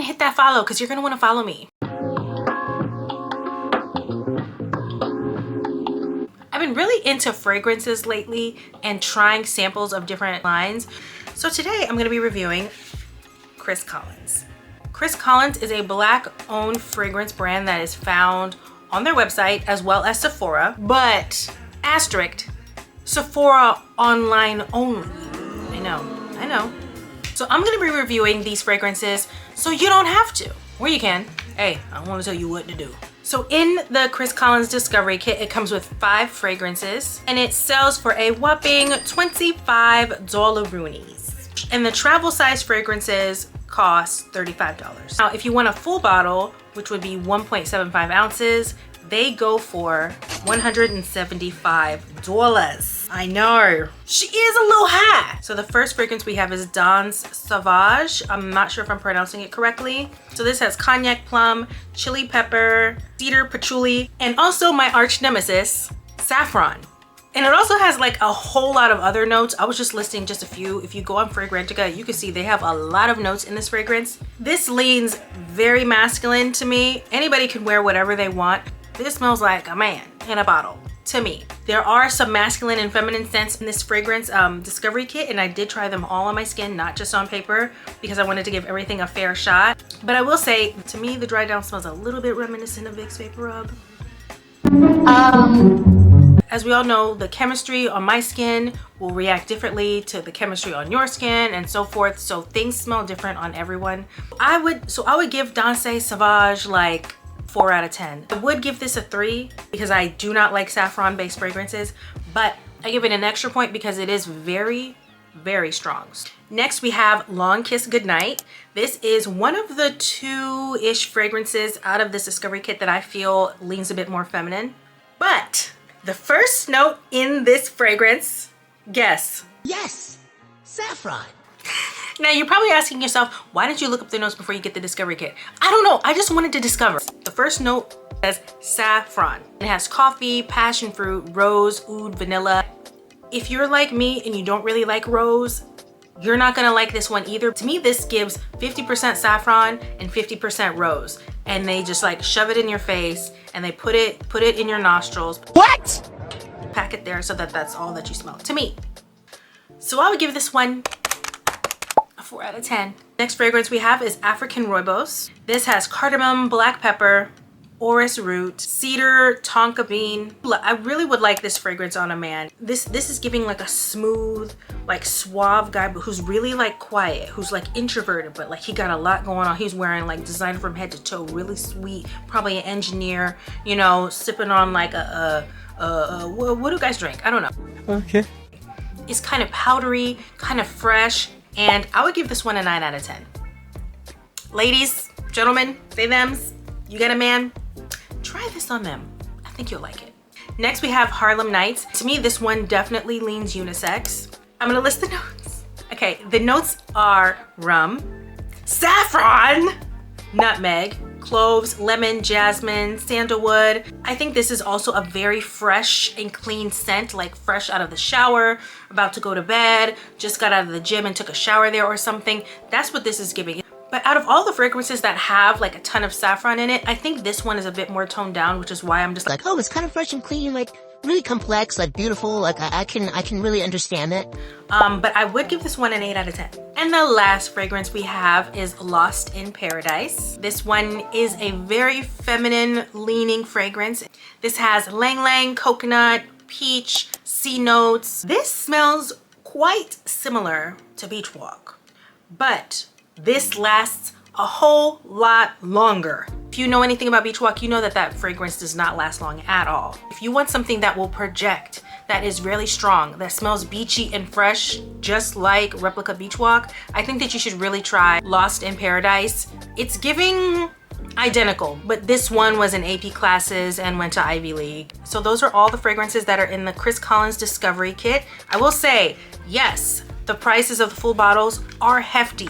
hit that follow because you're gonna want to follow me. I've been really into fragrances lately and trying samples of different lines. So today I'm gonna be reviewing Chris Collins. Chris Collins is a Black-owned fragrance brand that is found on their website as well as Sephora, but asterisk, Sephora online only. I know. So I'm gonna be reviewing these fragrances so you don't have to, or you can. Hey, I don't wanna tell you what to do. So in the Chris Collins Discovery Kit, it comes with 5 fragrances and it sells for a whopping $25. And the travel size fragrances cost $35. Now, if you want a full bottle, which would be 1.75 ounces, they go for $175. I know, she is a little high. So the first fragrance we have is Dans Sauvage. I'm not sure if I'm pronouncing it correctly. So this has cognac plum, chili pepper, cedar patchouli, and also my arch nemesis, saffron. And it also has like a whole lot of other notes. I was just listing just a few. If you go on Fragrantica, you can see they have a lot of notes in this fragrance. This leans very masculine to me. Anybody can wear whatever they want. This smells like a man in a bottle to me. There are some masculine and feminine scents in this fragrance Discovery Kit, and I did try them all on my skin, not just on paper, because I wanted to give everything a fair shot. But I will say, to me, the dry down smells a little bit reminiscent of Vicks Vapor Rub. As we all know, the chemistry on my skin will react differently to the chemistry on your skin and so forth. So things smell different on everyone. I would give Dans Sauvage like 4 out of 10. I would give this a 3 because I do not like saffron based fragrances, but I give it an extra point because it is very, very strong. Next we have Long Kiss Goodnight. This is one of the 2-ish fragrances out of this Discovery Kit that I feel leans a bit more feminine. But the first note in this fragrance, guess. Yes, saffron. Now you're probably asking yourself, why did you look up the notes before you get the Discovery Kit? I don't know, I just wanted to discover. The first note says saffron. It has coffee, passion fruit, rose, oud, vanilla. If you're like me and you don't really like rose, you're not gonna like this one either. To me, this gives 50% saffron and 50% rose. And they just like shove it in your face and they put it in your nostrils. What? Pack it there so that that's all that you smell, to me. So I would give this one a 4 out of 10. Next fragrance we have is African Rooibos. This has cardamom, black pepper, orris root, cedar, tonka bean. I really would like this fragrance on a man. This is giving like a smooth, like suave guy, but who's really like quiet, who's like introverted, but like he got a lot going on. He's wearing like designer from head to toe, really sweet, probably an engineer, you know, sipping on like what do you guys drink? I don't know. Okay. It's kind of powdery, kind of fresh, and I would give this one a 9 out of 10. Ladies, gentlemen, they thems, you get a man, try this on them. I think you'll like it. Next we have Harlem Nights. To me, this one definitely leans unisex. I'm gonna list the notes. Okay, the notes are rum, saffron, nutmeg, cloves, lemon, jasmine, sandalwood. I think this is also a very fresh and clean scent, like fresh out of the shower, about to go to bed, just got out of the gym and took a shower there or something. That's what this is giving. But out of all the fragrances that have like a ton of saffron in it, I think this one is a bit more toned down, which is why I'm just like, oh, it's kind of fresh and clean, like really complex, like beautiful. Like I can really understand that. But I would give this one an 8 out of 10. And the last fragrance we have is Lost in Paradise. This one is a very feminine leaning fragrance. This has Lang Lang, coconut, peach, sea notes. This smells quite similar to Beach Walk, but this lasts a whole lot longer. If you know anything about Beach Walk, you know that that fragrance does not last long at all. If you want something that will project, that is really strong, that smells beachy and fresh, just like Replica Beach Walk, I think that you should really try Lost in Paradise. It's giving identical, but this one was in AP classes and went to Ivy League. So those are all the fragrances that are in the Chris Collins Discovery Kit. I will say, yes, the prices of the full bottles are hefty,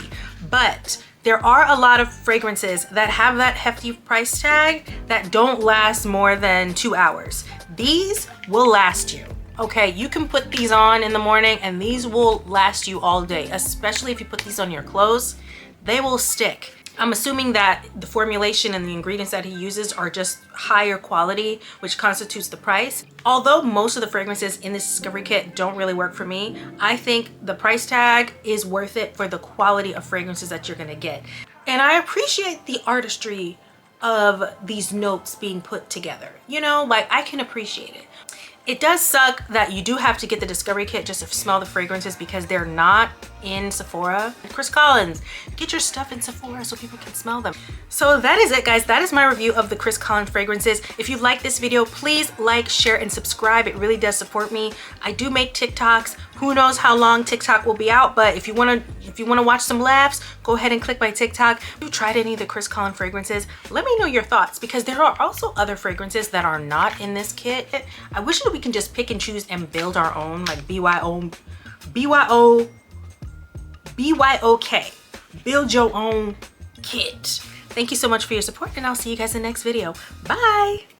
but there are a lot of fragrances that have that hefty price tag that don't last more than 2 hours. These will last you. Okay, you can put these on in the morning and these will last you all day, especially if you put these on your clothes. They will stick. I'm assuming that the formulation and the ingredients that he uses are just higher quality, which constitutes the price. Although most of the fragrances in this discovery kit don't really work for me, I think the price tag is worth it for the quality of fragrances that you're gonna get. And I appreciate the artistry of these notes being put together. You know, like I can appreciate it. It does suck that you do have to get the discovery kit just to smell the fragrances because they're not in Sephora. Chris Collins, get your stuff in Sephora so people can smell them. So that is it, guys. That is my review of the Chris Collins fragrances. If you like this video, please like, share, and subscribe. It really does support me. I do make TikToks. Who knows how long TikTok will be out, but if you wanna watch some laughs, go ahead and click my TikTok. If you tried any of the Chris Collins fragrances, let me know your thoughts because there are also other fragrances that are not in this kit. I wish that we can just pick and choose and build our own, like BYOK. Build your own kit. Thank you so much for your support and I'll see you guys in the next video. Bye.